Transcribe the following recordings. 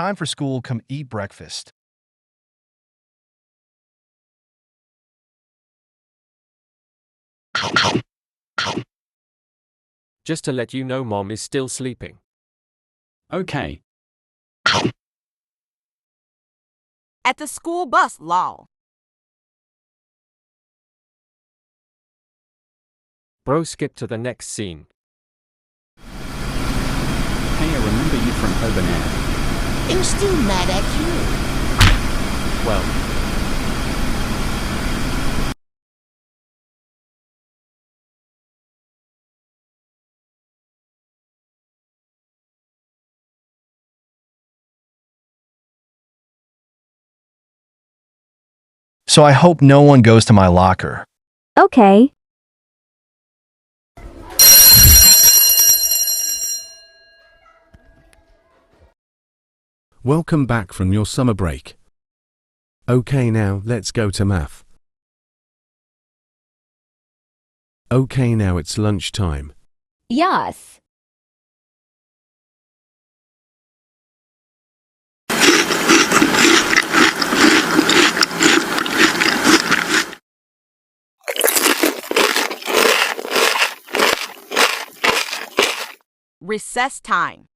time for school, come eat breakfast. Just to let you know, Mom is still sleeping. Okay. At the school bus, lol. Bro, skip to the next scene. Hey, I remember you from Urban Air. I'm still mad at you. Well, So I hope no one goes to my locker. Okay. Welcome back from your summer break. Okay, now let's go to math. Okay, now it's lunchtime. Yes. Recess time.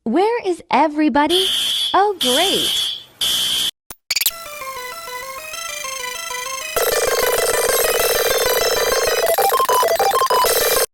Where is everybody? Oh, great.